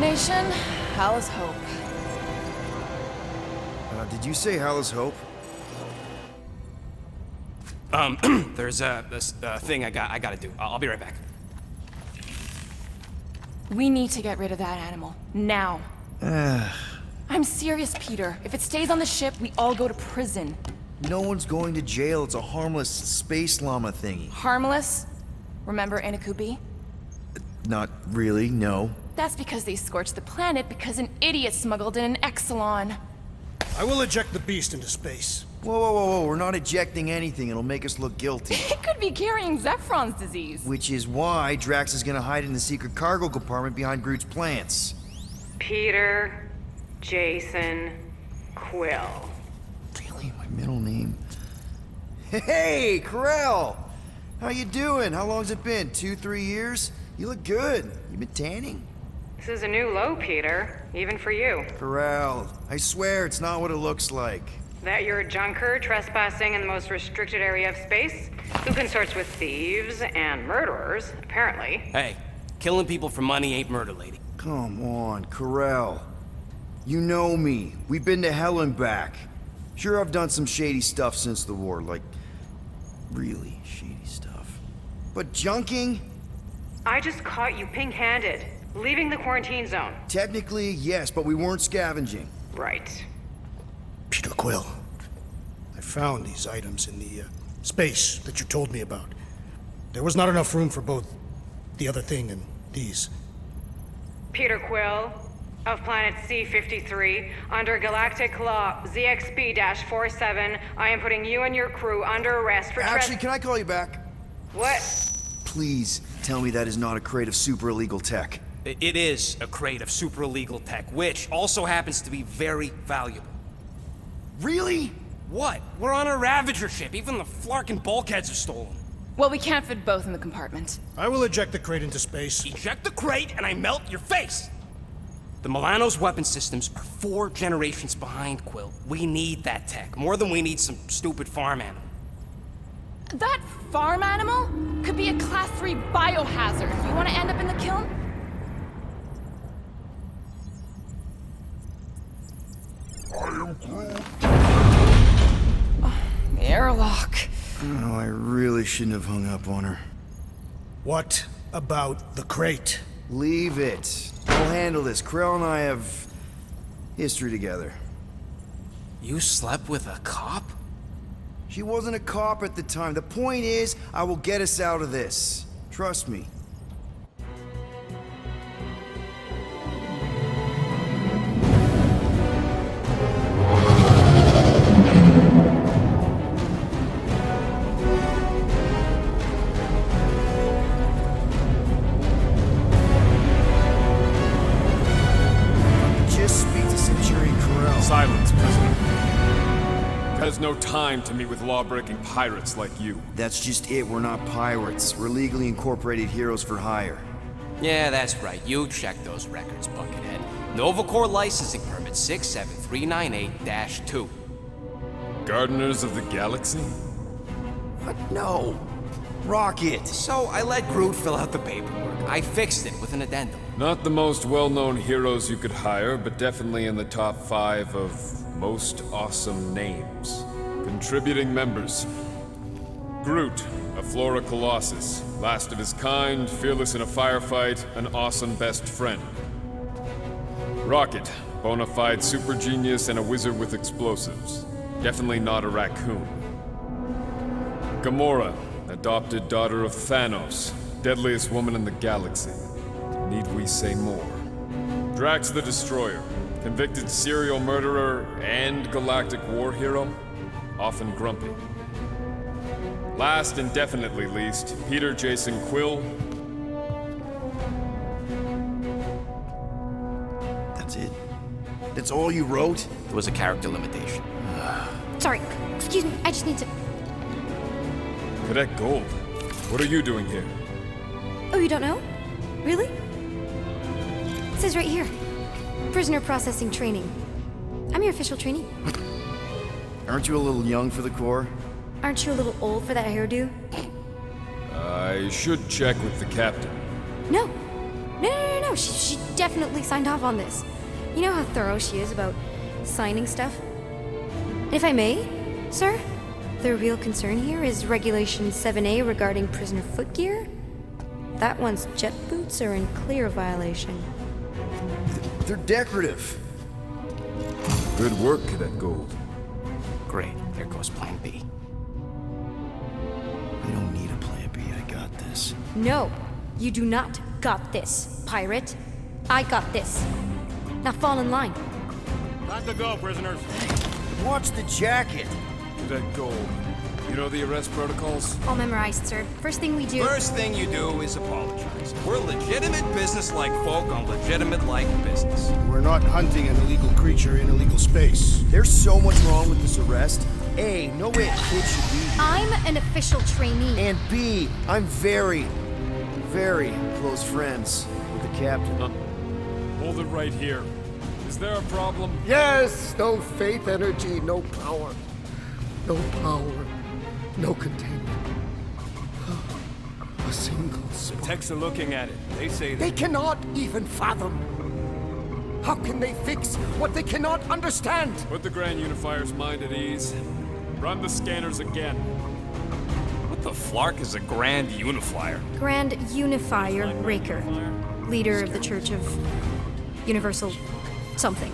Nation, Hala's Hope. Did you say Hala's Hope? There's this thing I gotta do. I'll be right back. We need to get rid of that animal. Now. I'm serious, Peter. If it stays on the ship, we all go to prison. No one's going to jail. It's a harmless space llama thingy. Harmless? Remember Inakubi? Not really, no. That's because they scorched the planet because an idiot smuggled in an Exelon. I will eject the beast into space. Whoa. We're not ejecting anything. It'll make us look guilty. It could be carrying Zephron's disease. Which is why Drax is gonna hide in the secret cargo compartment behind Groot's plants. Peter, Jason, Quill. Really? My middle name? Hey, Karel! How you doing? How long's it been? 2-3 years? You look good. You been tanning? This is a new low, Peter. Even for you. Karel, I swear it's not what it looks like. That you're a junker trespassing in the most restricted area of space? Who consorts with thieves and murderers, apparently. Hey, killing people for money ain't murder, lady. Come on, Karel. You know me. We've been to hell and back. Sure, I've done some shady stuff since the war, like really shady stuff. But junking? I just caught you pink-handed, leaving the quarantine zone. Technically, yes, but we weren't scavenging. Right. Peter Quill, I found these items in the space that you told me about. There was not enough room for both the other thing and these. Peter Quill, of planet C-53, under Galactic Law ZXP-47, I am putting you and your crew under arrest for Actually, can I call you back? What? Please tell me that is not a crate of super illegal tech. It is a crate of super illegal tech, which also happens to be very valuable. Really? What? We're on a Ravager ship. Even the Flarkin bulkheads are stolen. Well, we can't fit both in the compartment. I will eject the crate into space. Eject the crate and I melt your face! The Milano's weapon systems are 4 generations behind, Quill. We need that tech, more than we need some stupid farm animal. That farm animal could be a Class 3 biohazard. You want to end up in the kiln? Airlock. Oh, I really shouldn't have hung up on her. What about the crate? Leave it. I'll handle this. Krell and I have history together. You slept with a cop? She wasn't a cop at the time. The point is, I will get us out of this. Trust me. Just speak to Centurion Karel. Silence, prisoner. Has no time to meet with law-breaking pirates like you. That's just it. We're not pirates. We're legally incorporated heroes for hire. Yeah, that's right. You checked those records, Buckethead. Novacore licensing permit 67398-2. Gardeners of the Galaxy? What? No. Rocket. So I let Groot fill out the paperwork. I fixed it with an addendum. Not the most well-known heroes you could hire, but definitely in the top 5 of most awesome names. Contributing members. Groot, a Flora Colossus. Last of his kind, fearless in a firefight, an awesome best friend. Rocket, bona fide super genius and a wizard with explosives. Definitely not a raccoon. Gamora, adopted daughter of Thanos, deadliest woman in the galaxy. Need we say more? Drax the Destroyer, convicted serial murderer and galactic war hero, often grumpy. Last and definitely least, Peter Jason Quill. That's it? That's all you wrote? There was a character limitation. Sorry, excuse me, I just need to... Cadet Gold, what are you doing here? Oh, you don't know? Really? It says right here. Prisoner processing training. I'm your official trainee. Aren't you a little young for the Corps? Aren't you a little old for that hairdo? I should check with the captain. No. No. She definitely signed off on this. You know how thorough she is about signing stuff? And if I may, sir, the real concern here is Regulation 7A regarding prisoner footgear. That one's jet boots are in clear violation. They're decorative. Good work, Cadet Gold. Great, there goes Plan B. I don't need a plan B, I got this. No, you do not got this, pirate. I got this. Now fall in line. Time to go, prisoners. Watch the jacket. Cadet Gold, you know the arrest protocols? All memorized, sir. First thing we do. First thing you do is apologize. We're legitimate business-like folk on legitimate-like business. We're not hunting an illegal creature in illegal space. There's so much wrong with this arrest. A, no way a kid should be here. I'm an official trainee. And B, I'm very, very close friends with the captain. Hold it right here. Is there a problem? Yes, no faith energy, no power. No power, no containment. A single spark. Techs are looking at it. They say They cannot even fathom. How can they fix what they cannot understand? Put the Grand Unifier's mind at ease. Run the scanners again. What the flark is a Grand Unifier? Grand Unifier Raker, leader of the Church of Universal something.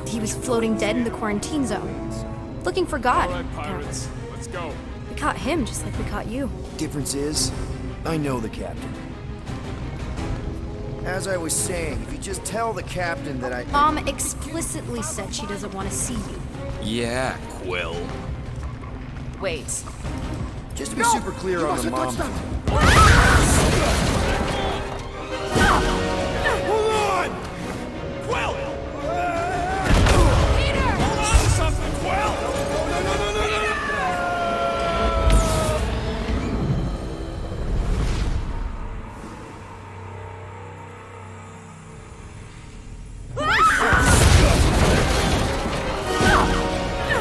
He was floating dead in the quarantine zone, looking for God. All right, pirates. Let's go. We caught him just like we caught you. Difference is, I know the captain. As I was saying, if you just tell the captain that I... Mom explicitly said she doesn't want to see you. Yeah, Quill. Wait. Just to be super clear on the mom. Hold on! Quill! Peter! Hold on to something, Quill!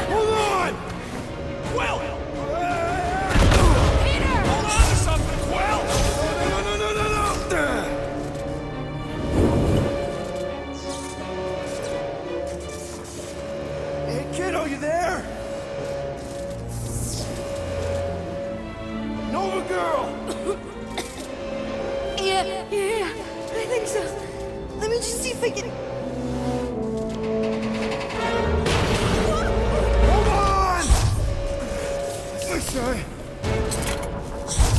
Hold on! Quill! Peter! Hold on to something, Quill! Hey, kiddo, you there? Nova girl! Yeah, I think so. Let me just see if I can. Hold on! I'm sorry.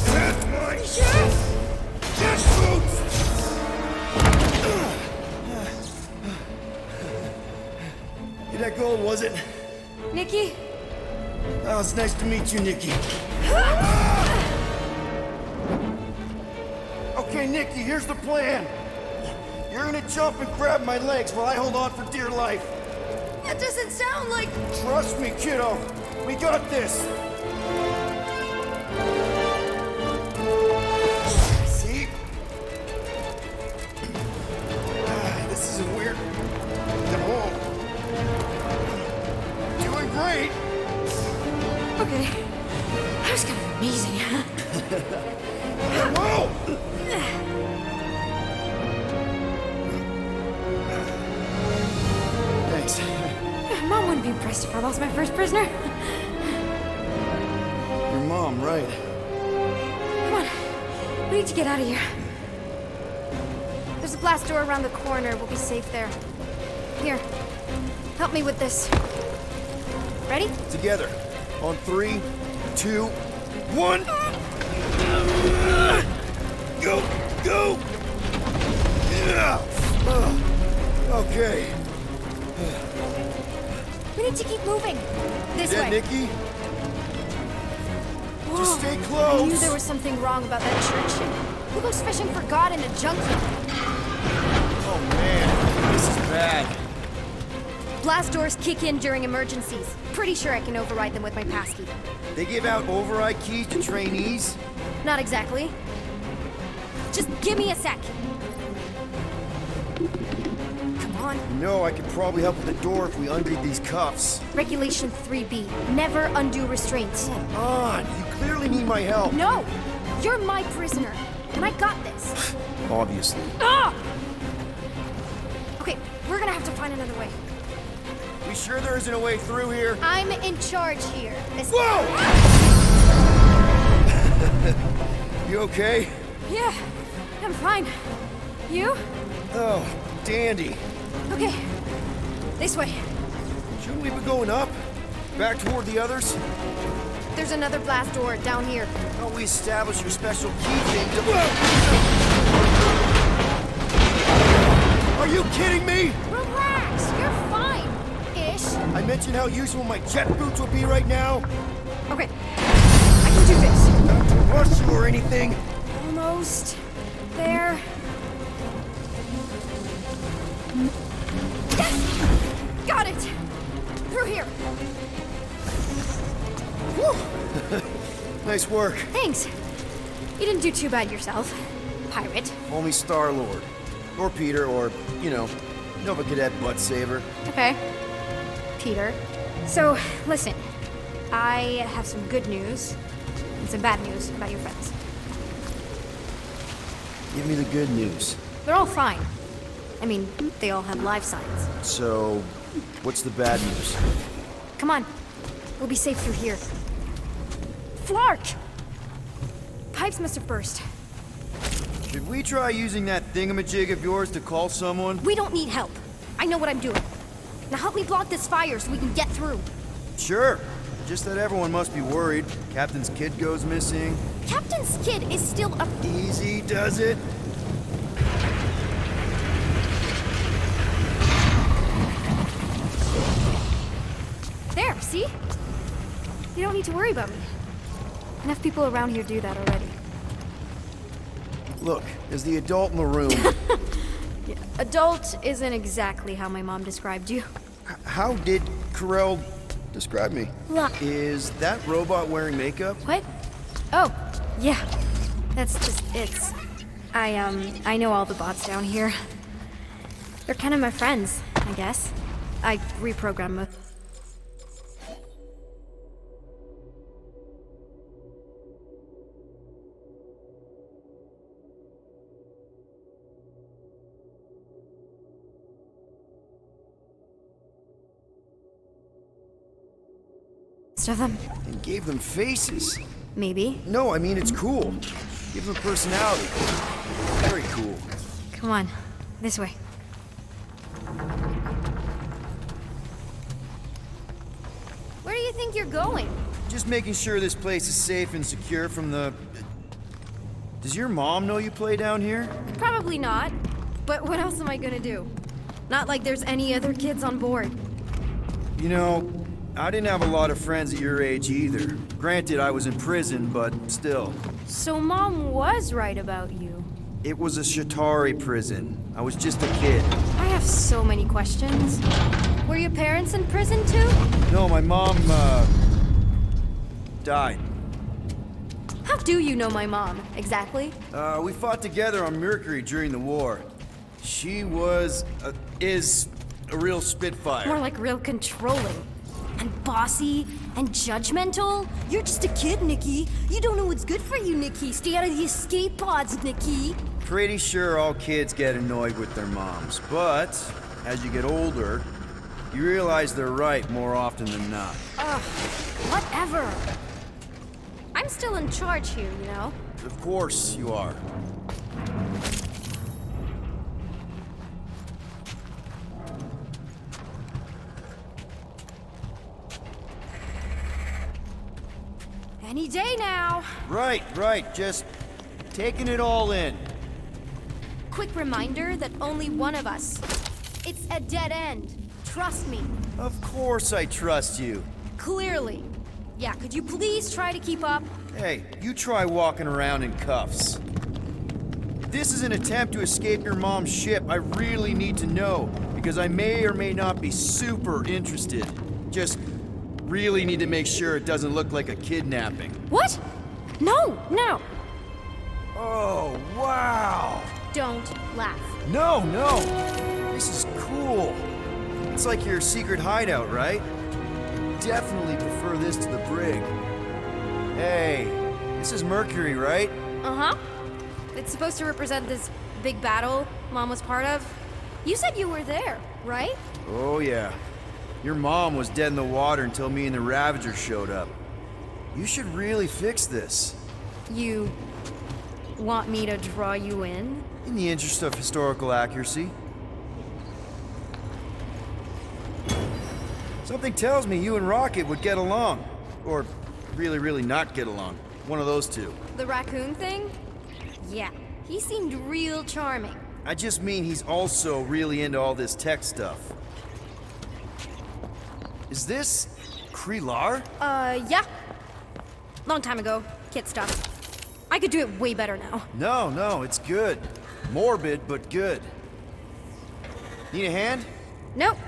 That's my chest! Chest boots! That gold, was it? Nikki? Oh, it's nice to meet you, Nikki. Okay, Nikki, here's the plan. You're gonna jump and grab my legs while I hold on for dear life. That doesn't sound like. Trust me, kiddo. We got this. See? This isn't weird at all. Doing great. Okay. That was kind of amazing. Whoa! Thanks. Mom wouldn't be impressed if I lost my first prisoner. Your mom, right? Come on. We need to get out of here. There's a glass door around the corner. We'll be safe there. Here. Help me with this. Ready? Together. On 3, 2, 1. Go! Go! Yeah. Okay. We need to keep moving. This Yeah, way. Nikki? Whoa. Just stay I knew close. there was something wrong about that church. Who goes fishing for God in a junkyard? Oh man, this is bad. Blast doors kick in during emergencies. Pretty sure I can override them with my passkey. They give out override keys to trainees? Not exactly. Just give me a sec. Come on. No, I could probably help with the door if we undid these cuffs. Regulation 3B. Never undo restraints. Come on, you clearly need my help. No! You're my prisoner. and I got this. Obviously. Ah! Okay, we're gonna have to find another way. We sure there isn't a way through here? I'm in charge here. Whoa! You okay? Yeah, I'm fine. You? Oh, dandy. Okay, this way. Shouldn't we be going up? Back toward the others? There's another blast door down here. Thought we established your special key thing to... Are you kidding me? Relax, you're fine. Ish. I mentioned how useful my jet boots would be right now. Okay, I can do this. Not to rush you or anything. Almost there. Yes! Got it! Through here. Nice work. Thanks. You didn't do too bad yourself, pirate. Only Star-Lord. Or Peter, or, you know, Nova Cadet Butt Saver. Okay. Peter. So, listen. I have some good news and some bad news about your friends. Give me the good news. They're all fine. I mean, they all have life signs. So, what's the bad news? Come on. We'll be safe through here. Flark! Pipes must have burst. Should we try using that thingamajig of yours to call someone? We don't need help. I know what I'm doing. Now help me block this fire so we can get through. Sure. Just that everyone must be worried. Captain's kid goes missing. Captain's kid is still a... Easy does it. There, see? You don't need to worry about me. Enough people around here do that already. Look, as the adult in the room, Adult isn't exactly how my mom described you. how did Corell describe me? Look. Is that robot wearing makeup? What? Oh, yeah. That's just it's. I know all the bots down here. They're kind of my friends, I guess. I reprogram them. Of them. And gave them faces. Maybe. No, I mean it's cool. Give them personality. Very cool. Come on. This way. Where do you think you're going? Just making sure this place is safe and secure from the... Does your mom know you play down here? Probably not. But what else am I gonna do? Not like there's any other kids on board. You know, I didn't have a lot of friends at your age either. Granted, I was in prison, but still. So Mom was right about you. It was a Shatari prison. I was just a kid. I have so many questions. Were your parents in prison too? No, my mom, died. How do you know my mom, exactly? We fought together on Mercury during the war. She is a real Spitfire. More like real controlling. And bossy and judgmental. You're just a kid, Nikki. You don't know what's good for you, Nikki. Stay out of the escape pods, Nikki. Pretty sure all kids get annoyed with their moms, but as you get older, you realize they're right more often than not. Ugh, whatever. I'm still in charge here, you know? Of course you are. Any day now. Right, just taking it all in. Quick reminder that only one of us. It's a dead end. Trust me. Of course I trust you. Clearly. Yeah, could you please try to keep up? Hey, you try walking around in cuffs. If this is an attempt to escape your mom's ship, I really need to know, because I may or may not be super interested. Just really need to make sure it doesn't look like a kidnapping. What? No. Oh, wow! Don't laugh. No! This is cool. It's like your secret hideout, right? Definitely prefer this to the brig. Hey, this is Mercury, right? Uh-huh. It's supposed to represent this big battle Mom was part of. You said you were there, right? Oh, yeah. Your mom was dead in the water until me and the Ravager showed up. You should really fix this. You want me to draw you in? In the interest of historical accuracy. Something tells me you and Rocket would get along. Or really not get along. One of those two. The raccoon thing? Yeah, he seemed real charming. I just mean he's also really into all this tech stuff. Is this Krelar? Yeah. Long time ago. Kid stuff. I could do it way better now. No, it's good. Morbid, but good. Need a hand? Nope.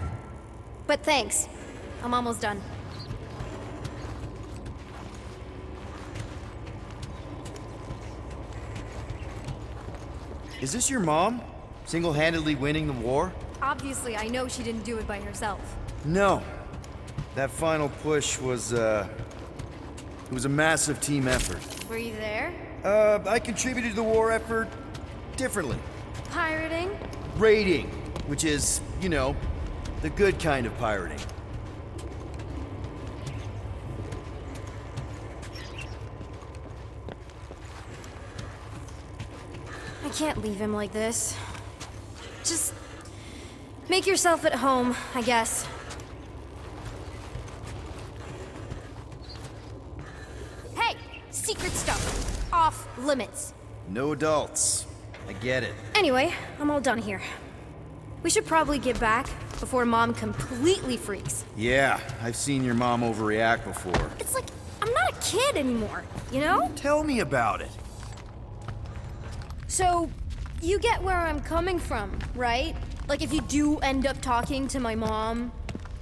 But thanks. I'm almost done. Is this your mom? Single-handedly winning the war? Obviously, I know she didn't do it by herself. No. That final push was, it was a massive team effort. Were you there? I contributed to the war effort differently. Pirating? Raiding, which is, you know, the good kind of pirating. I can't leave him like this. Just make yourself at home, I guess. Hey! Secret stuff. Off limits. No adults. I get it. Anyway, I'm all done here. We should probably get back before Mom completely freaks. Yeah, I've seen your mom overreact before. It's like, I'm not a kid anymore, you know? Tell me about it. So, you get where I'm coming from, right? Like, if you do end up talking to my mom,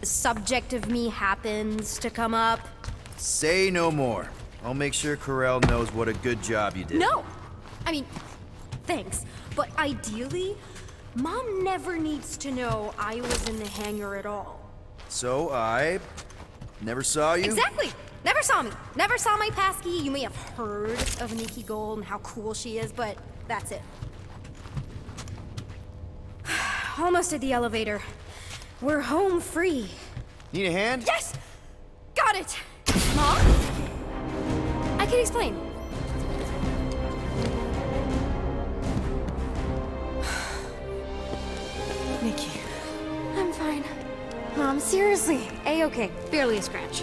the subject of me happens to come up. Say no more. I'll make sure Corell knows what a good job you did. No! I mean, thanks. But ideally, Mom never needs to know I was in the hangar at all. So I never saw you? Exactly! Never saw me. Never saw my passkey. You may have heard of Nikki Gold and how cool she is, but that's it. Almost at the elevator. We're home free. Need a hand? Yes! Got it! Mom? I can explain. Nikki. I'm fine. Mom, seriously. A-okay. Barely a scratch.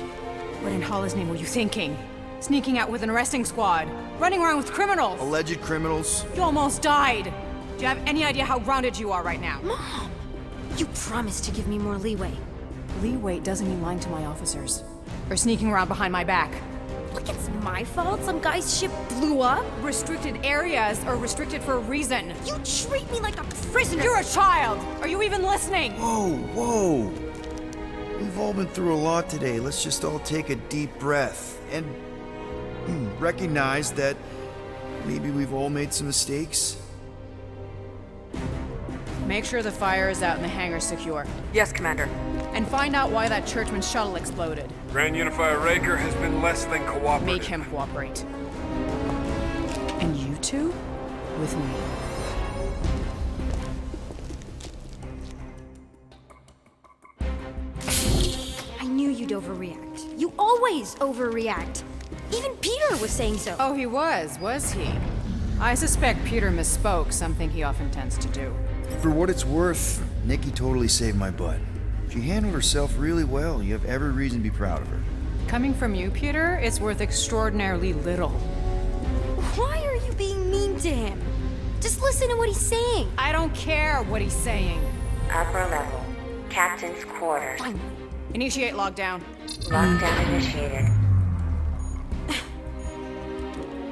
What in Hollis' name were you thinking? Sneaking out with an arresting squad? Running around with criminals? Alleged criminals? You almost died! Do you have any idea how grounded you are right now? Mom! You promised to give me more leeway. Leeway doesn't mean lying to my officers. Or sneaking around behind my back. Look, it's my fault some guy's ship blew up. Restricted areas are restricted for a reason. You treat me like a prisoner! You're a child! Are you even listening? Whoa. We've all been through a lot today. Let's just all take a deep breath and recognize that maybe we've all made some mistakes. Make sure the fire is out and the hangar's secure. Yes, Commander. And find out why that churchman's shuttle exploded. Grand Unifier Raker has been less than cooperative. Make him cooperate. And you two? With me. I knew you'd overreact. You always overreact. Even Peter was saying so. Oh, he was he? I suspect Peter misspoke, something he often tends to do. For what it's worth, Nikki totally saved my butt. She handled herself really well. You have every reason to be proud of her. Coming from you, Peter, it's worth extraordinarily little. Why are you being mean to him? Just listen to what he's saying. I don't care what he's saying. Upper level. Captain's quarters. Finally. Initiate lockdown. Lockdown initiated.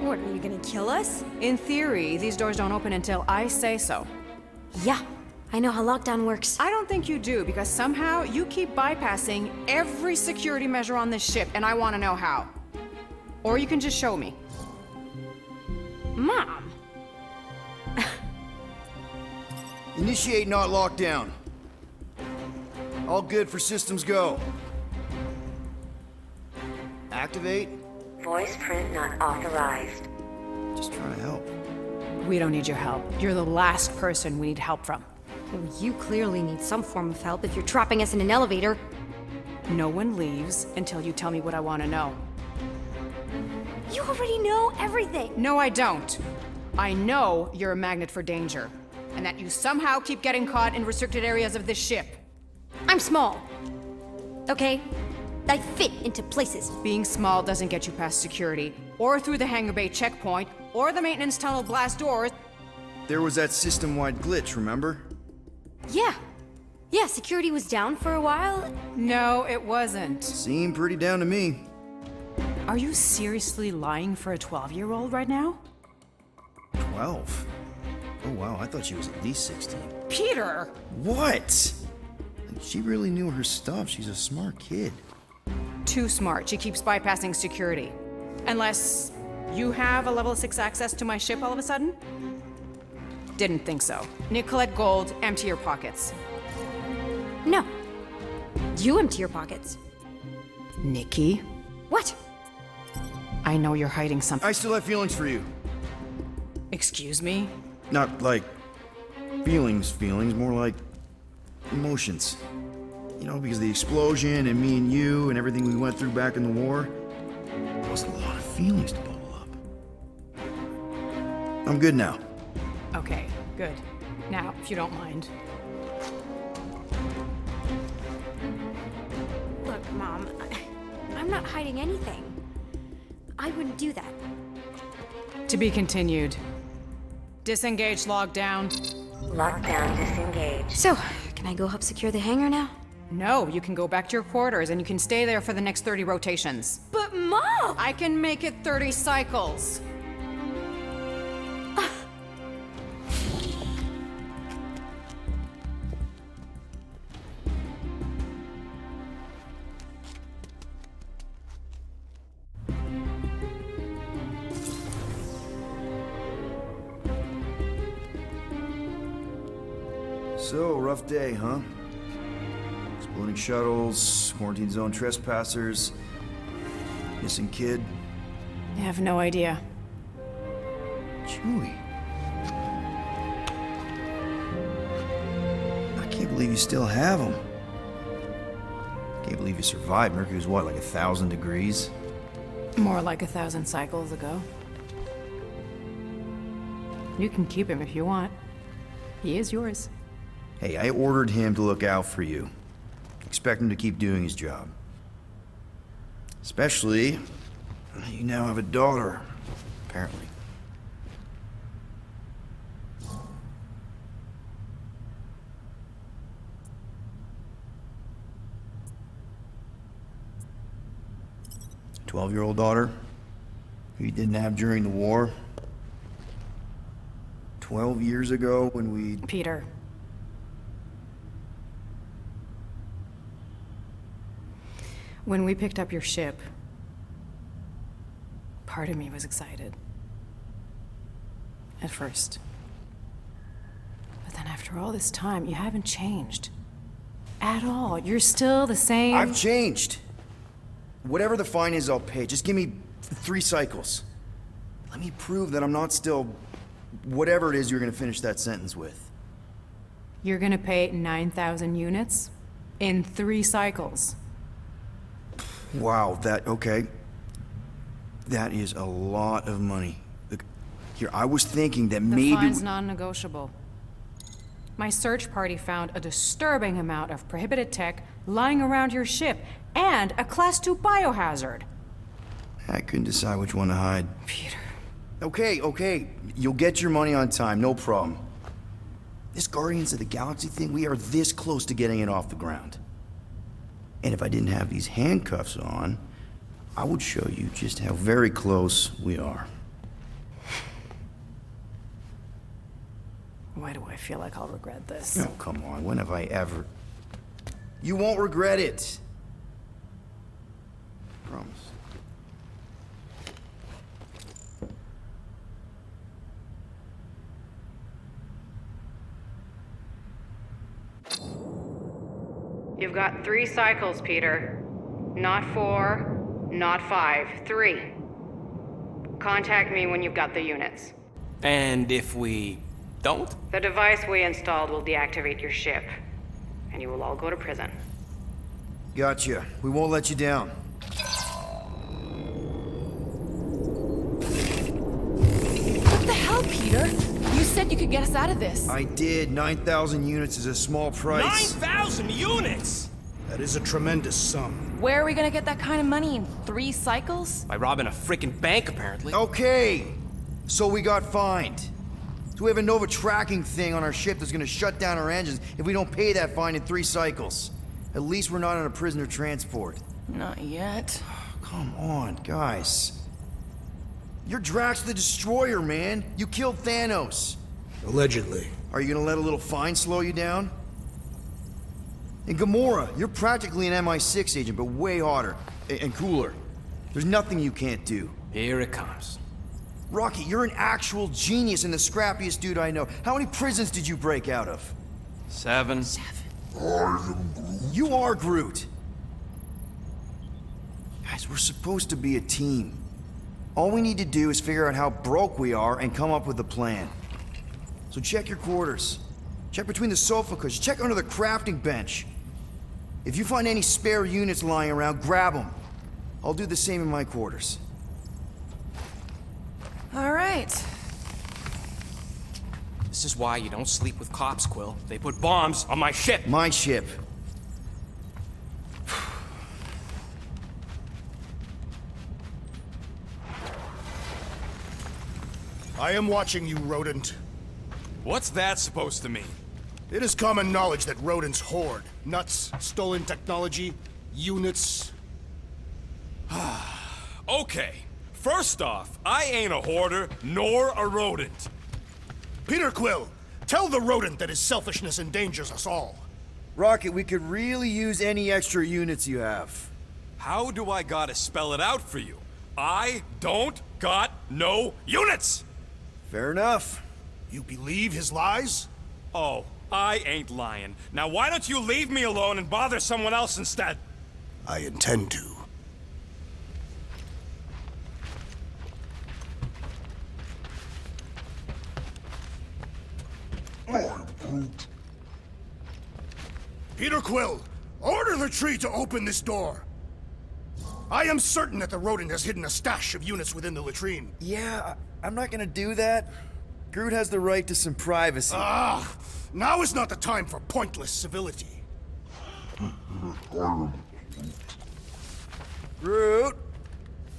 What, are you gonna kill us? In theory, these doors don't open until I say so. Yeah, I know how lockdown works. I don't think you do, because somehow you keep bypassing every security measure on this ship, and I want to know how. Or you can just show me. Mom! Initiate not lockdown. All good for systems go. Activate. Voice print not authorized. Just trying to help. We don't need your help. You're the last person we need help from. Well, you clearly need some form of help if you're trapping us in an elevator. No one leaves until you tell me what I want to know. You already know everything! No, I don't. I know you're a magnet for danger, and that you somehow keep getting caught in restricted areas of this ship. I'm small. Okay? I fit into places. Being small doesn't get you past security, or through the hangar bay checkpoint, or the maintenance tunnel blast doors. There was that system-wide glitch, remember? Yeah. Yeah, security was down for a while. No, it wasn't. Seemed pretty down to me. Are you seriously lying for a 12-year-old right now? 12? Oh wow, I thought she was at least 16. Peter! What? She really knew her stuff. She's a smart kid. Too smart. She keeps bypassing security. Unless you have a level 6 access to my ship all of a sudden? Didn't think so. Nicolette Gold, empty your pockets. No. You empty your pockets. Nikki? What? I know you're hiding something. I still have feelings for you. Excuse me? Not like feelings, more like emotions. You know, because the explosion and me and you and everything we went through back in the war, there was a lot of feelings to bubble up. I'm good now. Okay, good. Now, if you don't mind. Look, Mom, I'm not hiding anything. I wouldn't do that. To be continued. Disengage lockdown. Lockdown disengaged. So, can I go help secure the hangar now? No, you can go back to your quarters and you can stay there for the next 30 rotations. But Mom! I can make it 30 cycles. So, rough day, huh? Exploding shuttles, quarantine zone trespassers, missing kid. I have no idea. Chewie. I can't believe you still have him. Can't believe you survived. Mercury was what, like 1,000 degrees? More like 1,000 cycles ago. You can keep him if you want. He is yours. Hey, I ordered him to look out for you. Expect him to keep doing his job. Especially, you now have a daughter, apparently. A 12-year-old daughter who you didn't have during the war. 12 years ago when we... Peter. When we picked up your ship, part of me was excited. At first. But then after all this time, you haven't changed. At all. You're still the same... I've changed. Whatever the fine is, I'll pay. Just give me 3 cycles. Let me prove that I'm not still... whatever it is you're gonna finish that sentence with. You're gonna pay 9,000 units in 3 cycles. Wow, okay. That is a lot of money. Look, here, I was thinking that The maybe... fine's non-negotiable. My search party found a disturbing amount of prohibited tech lying around your ship, and a Class 2 biohazard. I couldn't decide which one to hide. Peter. Okay. You'll get your money on time, no problem. This Guardians of the Galaxy thing, we are this close to getting it off the ground. And if I didn't have these handcuffs on, I would show you just how very close we are. Why do I feel like I'll regret this? Oh, come on, when have I ever... You won't regret it. Promise. You've got 3 cycles, Peter. Not 4, not 5, 3. Contact me when you've got the units. And if we don't? The device we installed will deactivate your ship, and you will all go to prison. Gotcha. We won't let you down. What the hell, Peter? You said you could get us out of this. I did. 9,000 units is a small price. 9,000 units! That is a tremendous sum. Where are we gonna get that kind of money in 3 cycles? By robbing a freaking bank, apparently. Okay. So we got fined. So we have a Nova tracking thing on our ship that's gonna shut down our engines if we don't pay that fine in 3 cycles. At least we're not on a prisoner transport. Not yet. Come on, guys. You're Drax the Destroyer, man. You killed Thanos. Allegedly. Are you gonna let a little fine slow you down? And Gamora, you're practically an MI6 agent, but way hotter and cooler. There's nothing you can't do. Here it comes. Rocky, you're an actual genius and the scrappiest dude I know. How many prisons did you break out of? 7. You are Groot. Guys, we're supposed to be a team. All we need to do is figure out how broke we are and come up with a plan. So check your quarters. Check between the sofa cushions. Check under the crafting bench. If you find any spare units lying around, grab them. I'll do the same in my quarters. All right. This is why you don't sleep with cops, Quill. They put bombs on my ship. My ship. I am watching you, rodent. What's that supposed to mean? It is common knowledge that rodents hoard nuts, stolen technology, units. Okay, first off, I ain't a hoarder nor a rodent. Peter Quill, tell the rodent that his selfishness endangers us all. Rocket, we could really use any extra units you have. How do I gotta spell it out for you? I don't got no units! Fair enough. You believe his lies? Oh, I ain't lying. Now why don't you leave me alone and bother someone else instead? I intend to. Peter Quill, order the tree to open this door. I am certain that the rodent has hidden a stash of units within the latrine. Yeah, I'm not gonna do that. Groot has the right to some privacy. Ah, now is not the time for pointless civility. Groot,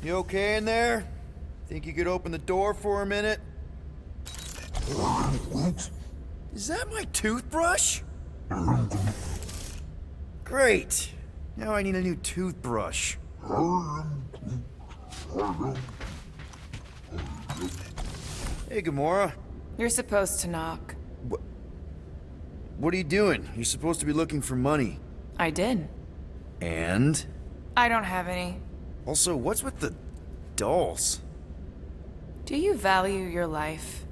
you okay in there? Think you could open the door for a minute? Is that my toothbrush? Great. Now I need a new toothbrush. Hey, Gamora. You're supposed to knock. What are you doing? You're supposed to be looking for money. I did. And? I don't have any. Also, what's with the dolls? Do you value your life?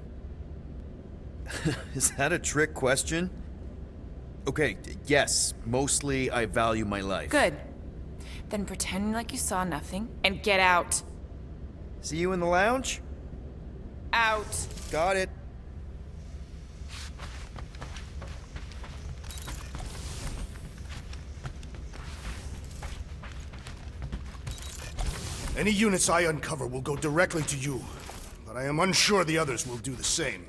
Is that a trick question? Okay, yes, mostly I value my life. Good. Then pretend like you saw nothing and get out. See you in the lounge? Out. Got it. Any units I uncover will go directly to you, but I am unsure the others will do the same.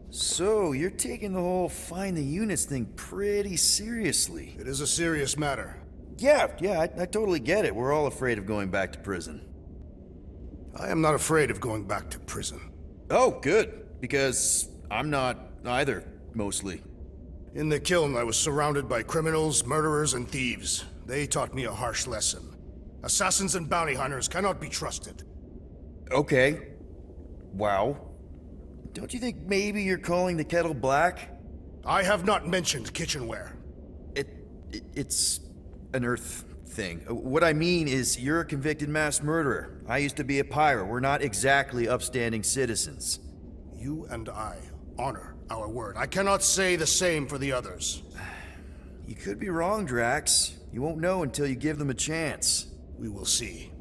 So, you're taking the whole find the units thing pretty seriously. It is a serious matter. Yeah, I totally get it. We're all afraid of going back to prison. I am not afraid of going back to prison. Oh, good. Because I'm not either, mostly. In the kiln, I was surrounded by criminals, murderers, and thieves. They taught me a harsh lesson. Assassins and bounty hunters cannot be trusted. Okay. Wow. Don't you think maybe you're calling the kettle black? I have not mentioned kitchenware. It's an Earth thing. What I mean is, you're a convicted mass murderer. I used to be a pirate. We're not exactly upstanding citizens. You and I honor our word. I cannot say the same for the others. You could be wrong, Drax. You won't know until you give them a chance. We will see.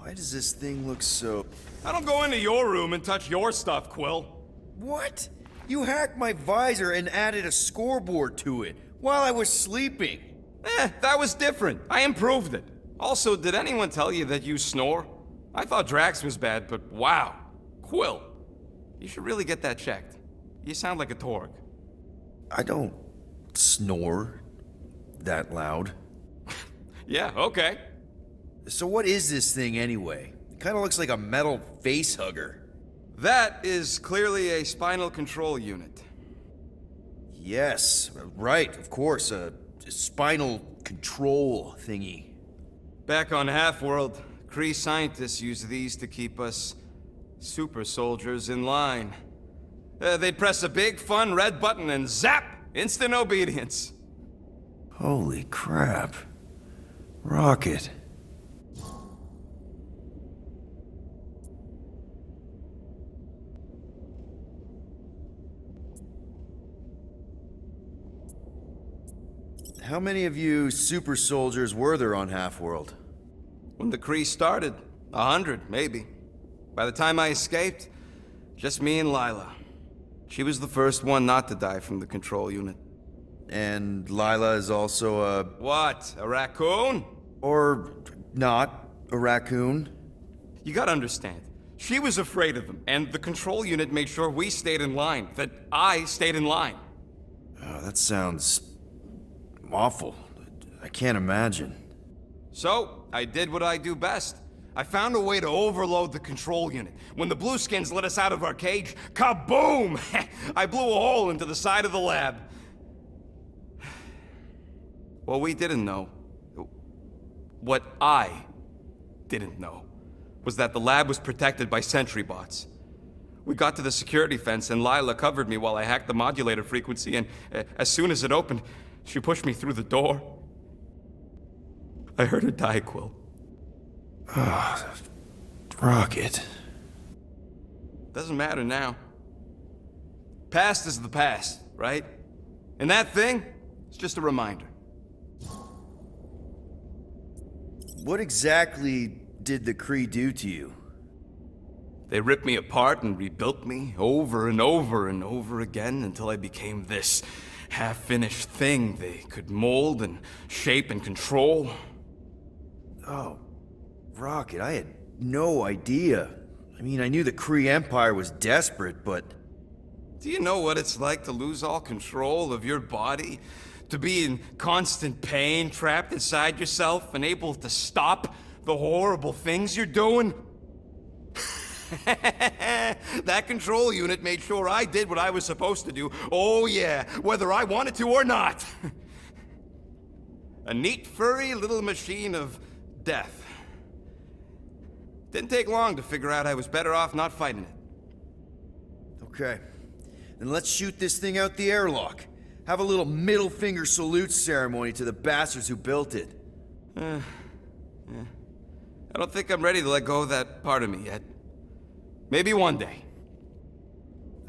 Why does this thing look so... I don't go into your room and touch your stuff, Quill. What? You hacked my visor and added a scoreboard to it while I was sleeping. That was different. I improved it. Also, did anyone tell you that you snore? I thought Drax was bad, but wow. Quill, you should really get that checked. You sound like a Torg. I don't snore that loud. Yeah, okay. So what is this thing anyway? It kind of looks like a metal face hugger. That is clearly a spinal control unit. Yes, right, of course, a spinal control thingy. Back on Half-World, Kree scientists use these to keep us super soldiers in line. They'd press a big, fun red button and zap! Instant obedience. Holy crap. Rocket. How many of you super soldiers were there on Half-World? When the Kree started, 100, maybe. By the time I escaped, just me and Lila. She was the first one not to die from the control unit. And Lila is also a... What? A raccoon? Or not a raccoon? You gotta understand. She was afraid of them, and the control unit made sure we stayed in line, that I stayed in line. Oh, that sounds awful. I can't imagine. So, I did what I do best. I found a way to overload the control unit. When the Blueskins let us out of our cage, kaboom! I blew a hole into the side of the lab. What we didn't know, what I didn't know, was that the lab was protected by sentry bots. We got to the security fence and Lila covered me while I hacked the modulator frequency, and as soon as it opened, she pushed me through the door. I heard her die, Quill. Ah, Rocket. Doesn't matter now. Past is the past, right? And that thing, it's just a reminder. What exactly did the Kree do to you? They ripped me apart and rebuilt me over and over and over again until I became this half-finished thing they could mold and shape and control. Oh, Rocket, I had no idea. I mean, I knew the Kree Empire was desperate, but... Do you know what it's like to lose all control of your body? To be in constant pain, trapped inside yourself, unable to stop the horrible things you're doing? That control unit made sure I did what I was supposed to do. Oh yeah, whether I wanted to or not. A neat, furry little machine of death. Didn't take long to figure out I was better off not fighting it. Okay. Then let's shoot this thing out the airlock. Have a little middle finger salute ceremony to the bastards who built it. Yeah. I don't think I'm ready to let go of that part of me yet. Maybe one day.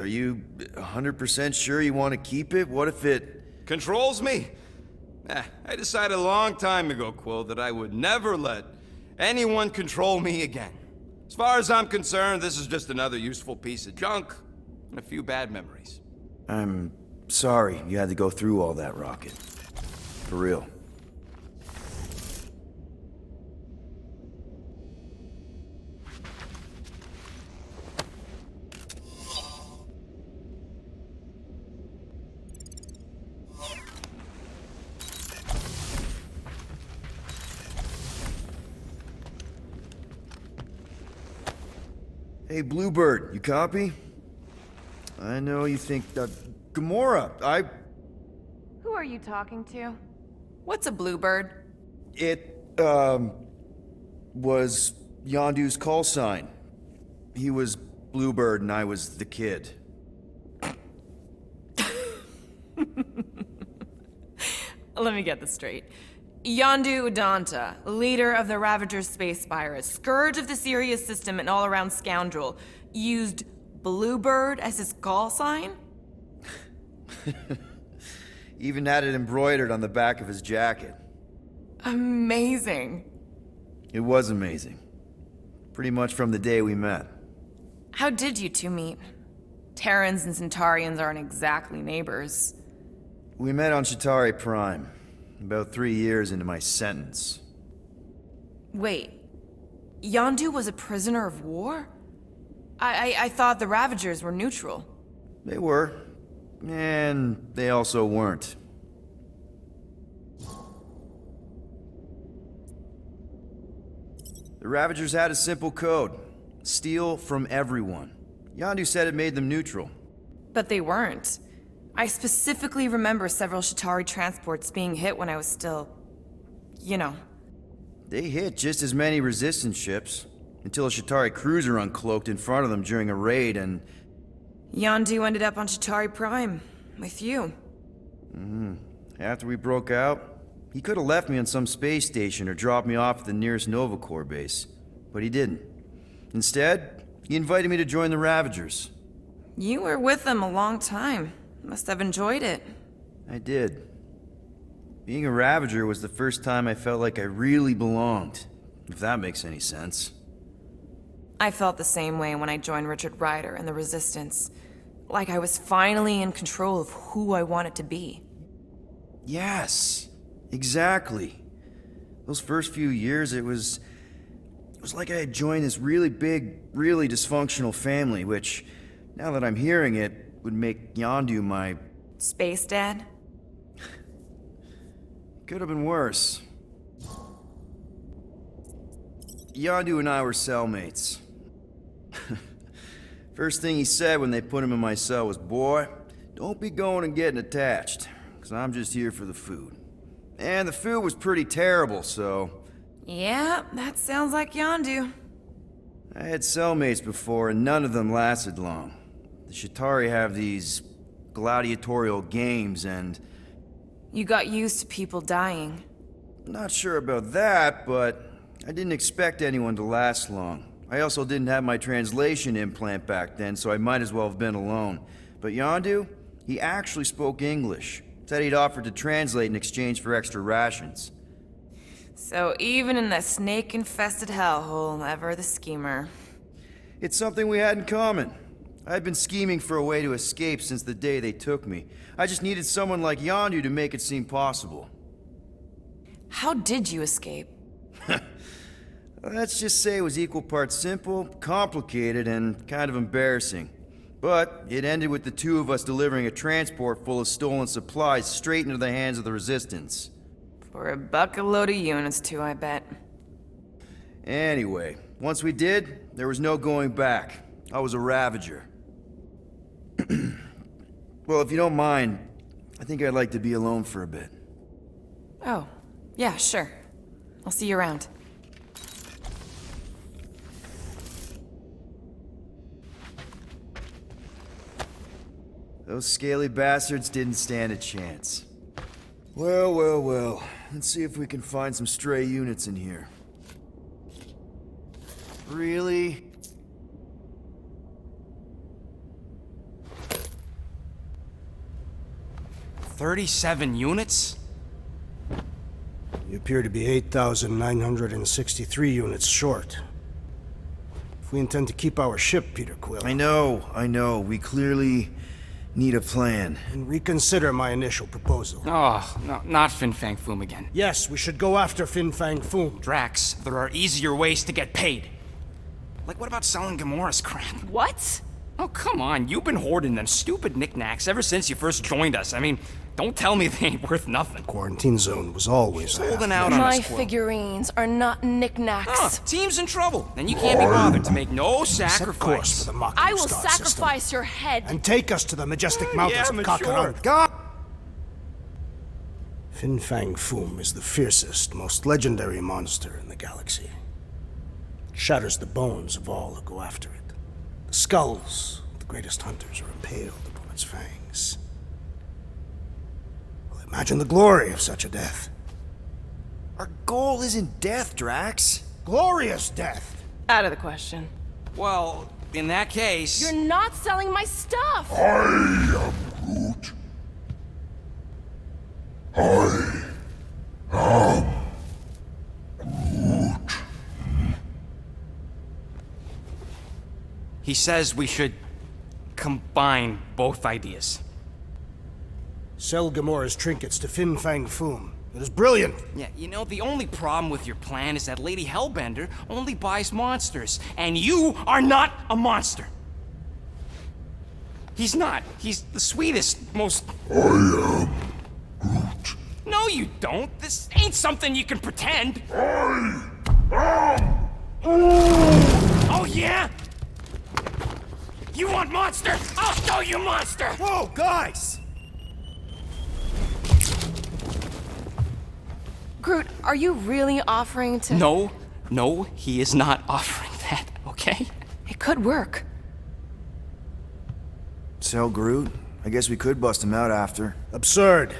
Are you 100% sure you want to keep it? What if it... Controls me? I decided a long time ago, Quill, that I would never let anyone control me again. As far as I'm concerned, this is just another useful piece of junk and a few bad memories. I'm sorry you had to go through all that, Rocket. For real. Hey, Bluebird, you copy? I know you think that... Gamora, Who are you talking to? What's a bluebird? It, was Yondu's call sign. He was Bluebird and I was the kid. Let me get this straight. Yondu Udanta, leader of the Ravager space virus, scourge of the Sirius system and all-around scoundrel, used Bluebird as his call sign? Even had it embroidered on the back of his jacket. Amazing. It was amazing. pretty much from the day we met. How did you two meet? Terrans and Centaurians aren't exactly neighbors. We met on Chitauri Prime, about 3 years into my sentence. Wait, Yondu was a prisoner of war? I thought the Ravagers were neutral. They were, and they also weren't. The Ravagers had a simple code. Steal from everyone. Yondu said it made them neutral. But they weren't. I specifically remember several Chitauri transports being hit when I was still... you know. They hit just as many resistance ships, until a Chitauri cruiser uncloaked in front of them during a raid and... Yondu ended up on Chitauri Prime, with you. After we broke out, he could have left me on some space station or dropped me off at the nearest Nova Corps base, but he didn't. Instead, he invited me to join the Ravagers. You were with them a long time. Must have enjoyed it. I did. Being a Ravager was the first time I felt like I really belonged, if that makes any sense. I felt the same way when I joined Richard Ryder and the Resistance. Like I was finally in control of who I wanted to be. Yes, exactly. Those first few years, it was like I had joined this really big, really dysfunctional family, which, now that I'm hearing it, would make Yondu my... Space Dad? Could have been worse. Yondu and I were cellmates. First thing he said when they put him in my cell was, "Boy, don't be going and getting attached, because I'm just here for the food." And the food was pretty terrible, so... Yeah, that sounds like Yondu. I had cellmates before, and none of them lasted long. The Chitauri have these gladiatorial games, and... You got used to people dying. Not sure about that, but I didn't expect anyone to last long. I also didn't have my translation implant back then, so I might as well have been alone. But Yondu, he actually spoke English. Said he'd offered to translate in exchange for extra rations. So even in that snake-infested hellhole, ever the schemer. It's something we had in common. I'd been scheming for a way to escape since the day they took me. I just needed someone like Yondu to make it seem possible. How did you escape? Let's just say it was equal parts simple, complicated, and kind of embarrassing. But it ended with the two of us delivering a transport full of stolen supplies straight into the hands of the Resistance. For a load of units too, I bet. Anyway, once we did, there was no going back. I was a Ravager. Well, if you don't mind, I think I'd like to be alone for a bit. Oh, yeah, sure. I'll see you around. Those scaly bastards didn't stand a chance. Well, well, well. Let's see if we can find some stray units in here. Really? "37 units? You appear to be 8,963 units short. If we intend to keep our ship, Peter Quill... I know. We clearly need a plan. And reconsider my initial proposal. Oh, no, not Fin Fang Foom again. Yes, we should go after Fin Fang Foom. Drax, there are easier ways to get paid. Like, what about selling Gamora's crap? What? Oh, come on. You've been hoarding them stupid knickknacks ever since you first joined us. I mean, don't tell me they ain't worth nothing. Quarantine zone was always Holding out on My us, Quill. figurines are not knickknacks. Huh, team's in trouble, and you can't be bothered to make no Set course sacrifice. for the Mach I will Star sacrifice system. your head. And take us to the majestic mountains yeah, of mature. Kakarang. God! Fin Fang Foom is the fiercest, most legendary monster in the galaxy. It shatters the bones of all who go after it. The skulls of the greatest hunters are impaled upon its fangs. Well, imagine the glory of such a death. Our goal isn't death, Drax. Glorious death! Out of the question. Well, in that case... You're not selling my stuff. He says we should combine both ideas. Sell Gamora's trinkets to Fin Fang Foom. It is brilliant. Yeah, you know, the only problem with your plan is that Lady Hellbender only buys monsters, and you are not a monster. He's not. He's the sweetest, most... I am Groot. No, you don't. This ain't something you can pretend. I am Oh, yeah? You want monster? I'll show you monster! Whoa, guys! Groot, are you really offering to... No, he is not offering that, okay? It could work. Sell Groot? I guess we could bust him out after. Absurd.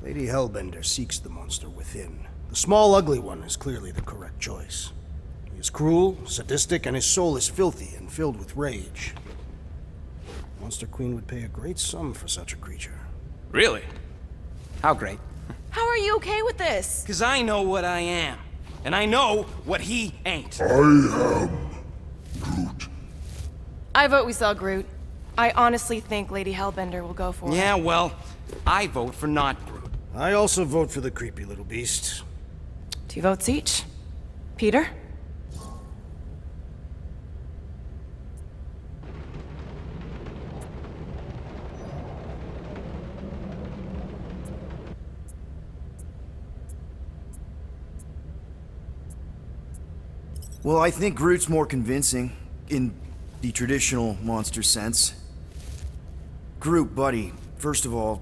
Lady Hellbender seeks the monster within. The small, ugly one is clearly the correct choice. He is cruel, sadistic, and his soul is filthy and filled with rage. Monster Queen would pay a great sum for such a creature. Really? How great? How are you okay with this? Because I know what I am. And I know what he ain't. I am Groot. I vote we sell Groot. I honestly think Lady Hellbender will go for it. Yeah, well, I vote for not Groot. I also vote for the creepy little beast. 2 votes each. Peter? Well, I think Groot's more convincing, in the traditional monster sense. Groot, buddy, first of all,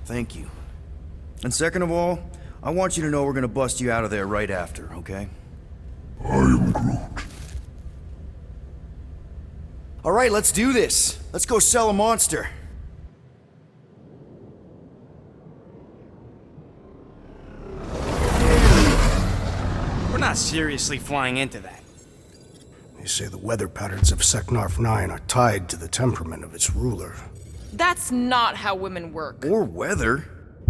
thank you. And second of all, I want you to know we're gonna bust you out of there right after, okay? I am Groot. All right, let's do this. Let's go sell a monster. We're not seriously flying into that. They say the weather patterns of Seknarf 9 are tied to the temperament of its ruler. That's not how women work. Or weather.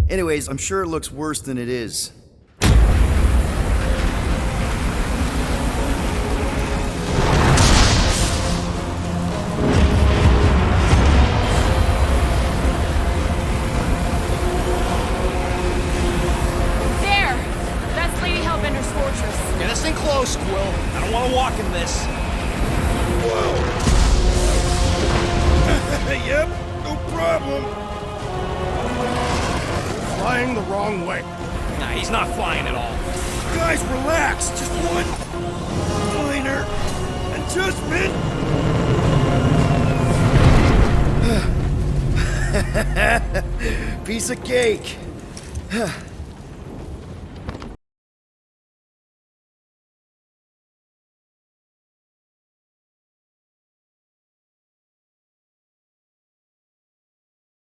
Anyways, I'm sure it looks worse than it is. There! That's Lady Hellbender's fortress. Get us in close, Quill. I don't want to walk in this. Yep, no problem. Flying the wrong way. Nah, he's not flying at all. Guys, relax. Just one minor adjustment. Piece of cake.